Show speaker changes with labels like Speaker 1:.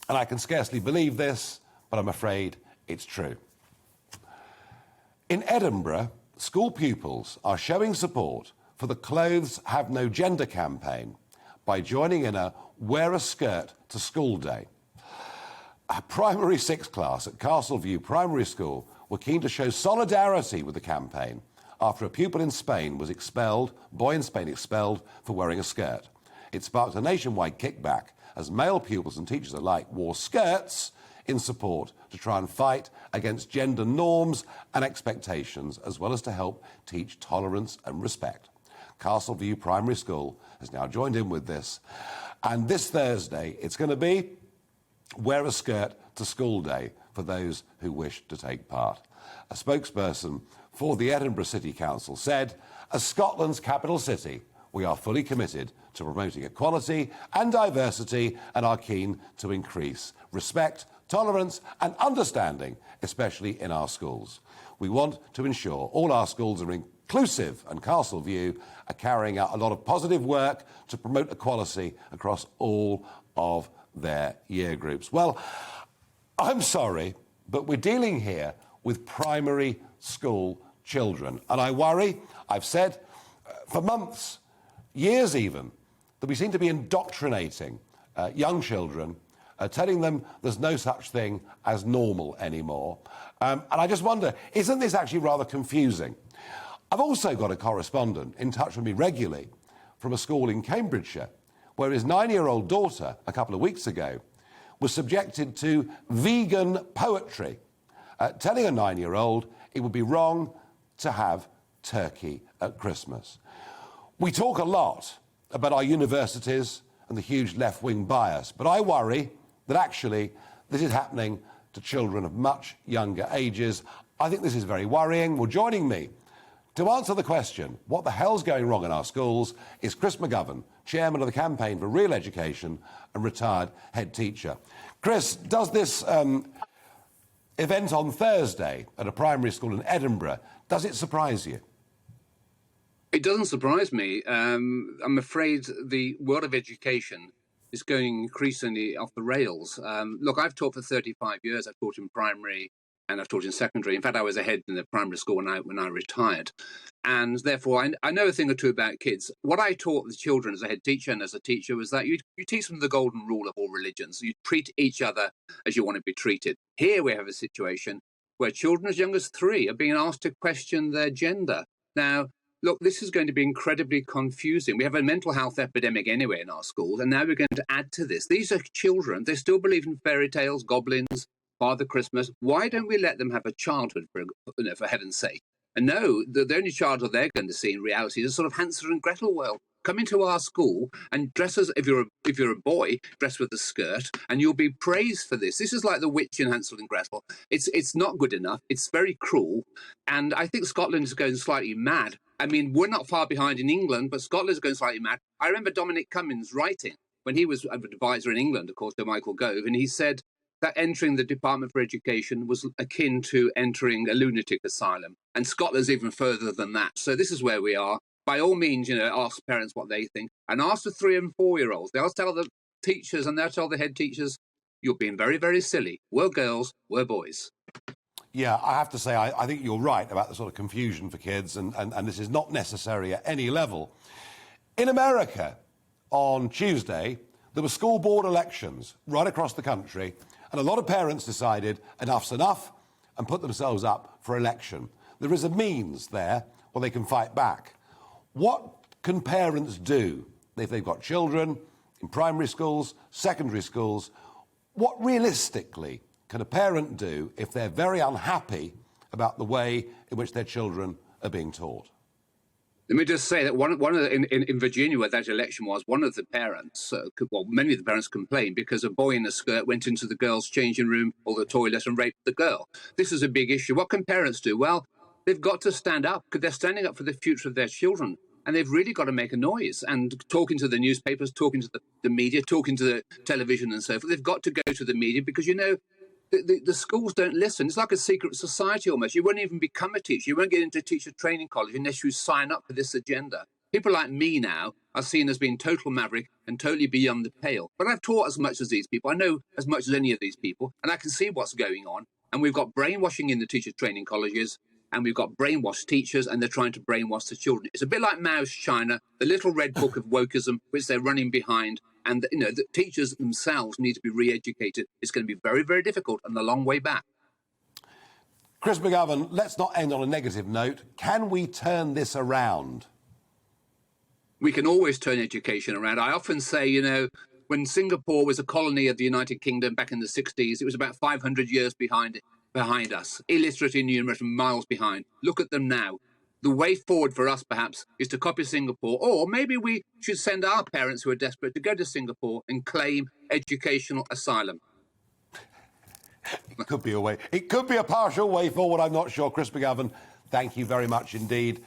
Speaker 1: And I can scarcely believe this, but I'm afraid it's true. In Edinburgh, school pupils are showing support for the Clothes Have No Gender campaign by joining in a Wear a Skirt to School Day. A primary 6 class at Castleview Primary School were keen to show solidarity with the campaign after a pupil in Spain was expelled, for wearing a skirt. It sparked a nationwide kickback as male pupils and teachers alike wore skirts in support to try and fight against gender norms and expectations, as well as to help teach tolerance and respect. Castleview Primary School has now joined in with this. And this Thursday, it's going to be Wear a Skirt to School Day for those who wish to take part. A spokesperson for the Edinburgh City Council said, as Scotland's capital city, we are fully committed to promoting equality and diversity and are keen to increase respect, tolerance and understanding, especially in our schools. We want to ensure all our schools are inclusive, and Castleview are carrying out a lot of positive work to promote equality across all of their year groups. Well, I'm sorry, but we're dealing here with primary school children. And I worry, I've said for months, years even, that we seem to be indoctrinating young children, telling them there's no such thing as normal anymore. And I just wonder, isn't this actually rather confusing? I've also got a correspondent in touch with me regularly from a school in Cambridgeshire, where his 9-year-old daughter, a couple of weeks ago, was subjected to vegan poetry, telling a 9-year-old it would be wrong to have turkey at Christmas. We talk a lot about our universities and the huge left-wing bias, but I worry that actually this is happening to children of much younger ages. I think this is very worrying. Well, joining me to answer the question, what the hell's going wrong in our schools, is Chris McGovern, chairman of the Campaign for Real Education and retired head teacher. Chris, does this event on Thursday at a primary school in Edinburgh, does it surprise you?
Speaker 2: It doesn't surprise me. I'm afraid the world of education is going increasingly off the rails. Look, I've taught for 35 years. I've taught in primary and I've taught in secondary. In fact, I was a head in the primary school when I retired. And therefore, I know a thing or two about kids. What I taught the children as a head teacher and as a teacher was that you teach them the golden rule of all religions. You treat each other as you want to be treated. Here we have a situation where children as young as 3 are being asked to question their gender. Now, look, this is going to be incredibly confusing. We have a mental health epidemic anyway in our schools, and now we're going to add to this. These are children. They still believe in fairy tales, goblins, Father Christmas. Why don't we let them have a childhood, for heaven's sake? And no, the only childhood they're going to see in reality is a sort of Hansel and Gretel world. Come into our school and dress as, if you're a boy, dress with a skirt, and you'll be praised for this. This is like the witch in Hansel and Gretel. It's not good enough. It's very cruel. And I think Scotland is going slightly mad. I mean, we're not far behind in England, but Scotland is going slightly mad. I remember Dominic Cummings writing, when he was an advisor in England, of course, to Michael Gove, and he said that entering the Department for Education was akin to entering a lunatic asylum. And Scotland's even further than that. So this is where we are. By all means, ask parents what they think. And ask the 3- and 4-year-olds. They'll tell the teachers and they'll tell the head teachers, you're being very, very silly. We're girls, we're boys.
Speaker 1: Yeah, I have to say, I think you're right about the sort of confusion for kids, and this is not necessary at any level. In America, on Tuesday, there were school board elections right across the country, and a lot of parents decided enough's enough and put themselves up for election. There is a means there where they can fight back. What can parents do if they've got children in primary schools, secondary schools? What realistically can a parent do if they're very unhappy about the way in which their children are being taught?
Speaker 2: Let me just say that in Virginia, where that election was, one of the parents, many of the parents complained because a boy in a skirt went into the girls' changing room or the toilet and raped the girl. This is a big issue. What can parents do? Well, they've got to stand up because they're standing up for the future of their children. And they've really got to make a noise and talking to the newspapers, talking to the media, talking to the television and so forth. They've got to go to the media because, the schools don't listen. It's like a secret society almost. You won't even become a teacher. You won't get into teacher training college unless you sign up for this agenda. People like me now are seen as being total maverick and totally beyond the pale. But I've taught as much as these people. I know as much as any of these people, and I can see what's going on. And we've got brainwashing in the teachers' training colleges, and we've got brainwashed teachers, and they're trying to brainwash the children. It's a bit like Mao's China, the little red book of wokeism, which they're running behind. And, the teachers themselves need to be re-educated. It's going to be very, very difficult and a long way back.
Speaker 1: Chris McGovern, let's not end on a negative note. Can we turn this around?
Speaker 2: We can always turn education around. I often say, when Singapore was a colony of the United Kingdom back in the 60s, it was about 500 years behind us, illiterate in numerous miles behind. Look at them now. The way forward for us, perhaps, is to copy Singapore, or maybe we should send our parents who are desperate to go to Singapore and claim educational asylum.
Speaker 1: It could be a way. It could be a partial way forward. I'm not sure. Chris McGovern, thank you very much indeed.